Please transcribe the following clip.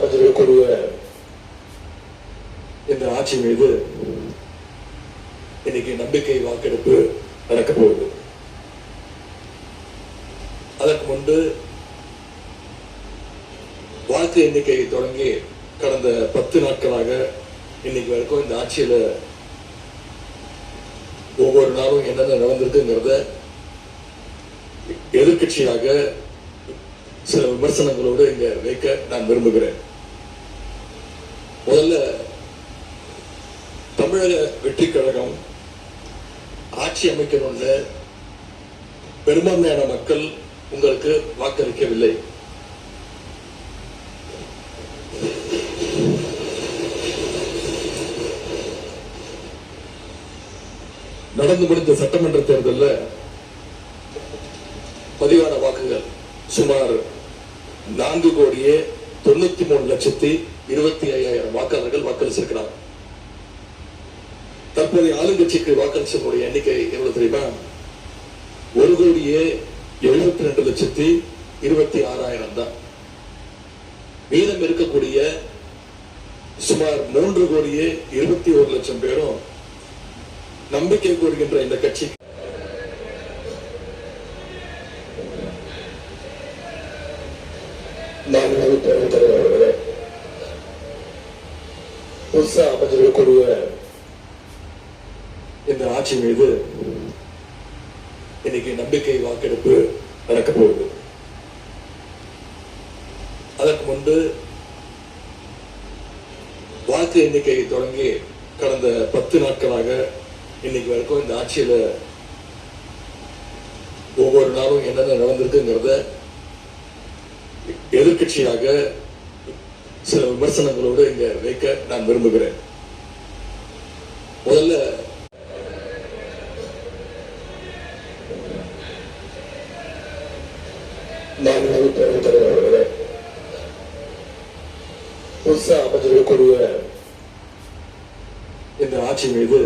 அமைஞ்சிருக்கக்கூடிய இந்த ஆட்சி மீது இன்னைக்கு நம்பிக்கை வாக்கெடுப்பு நடக்க போகுது. அதற்கு முன்பு வாக்கு எண்ணிக்கை தொடங்கி கடந்த 10 நாட்களாக இன்னைக்கு வரைக்கும் இந்த ஆட்சியில ஒவ்வொரு நாளும் என்னென்ன நடந்திருக்குங்கிறத எதிர்கட்சியாக சில விமர்சனங்களோடு இங்க வைக்க நான் விரும்புகிறேன். முதல்ல தமிழக வெற்றி கழகம் ஆட்சி அமைக்கணும்னு பெரும்பான்மையான மக்கள் உங்களுக்கு வாக்களிக்கவில்லை. நடந்து முடிந்த சட்டமன்ற தேர்தலில் பதிவான வாக்குகள் சுமார் 4,93,25,000 வாக்காளர்கள் வாக்களிச்சிருக்கிறார். தற்போதைய ஆளுங்கட்சிக்கு வாக்களிச்சவங்களுடைய எண்ணிக்கை எவ்வளவு தெரியுமா? 1,72,26,000 தான். மீதம் இருக்கக்கூடிய சுமார் 3,21,00,000 பேரும் நம்பிக்கை கூறுகின்ற இந்த கட்சி புதுசா அமைஞ்சிருக்கக்கூடிய இந்த ஆட்சி மீது இன்னைக்கு நம்பிக்கை வாக்கெடுப்பு நடக்க போகுது. அதற்கு முன்பு வாக்கு எண்ணிக்கை தொடங்கி கடந்த 10 நாட்களாக இன்னைக்கு வரைக்கும் இந்த ஆட்சியில ஒவ்வொரு நாளும் என்னென்ன நடந்திருக்குங்கிறத எதிர்கட்சியாக சில விமர்சனங்களோடு இங்க வைக்க நான் விரும்புகிறேன். முதல்ல புதுசா அமைஞ்சிருக்கக்கூடிய இந்த ஆட்சி மீது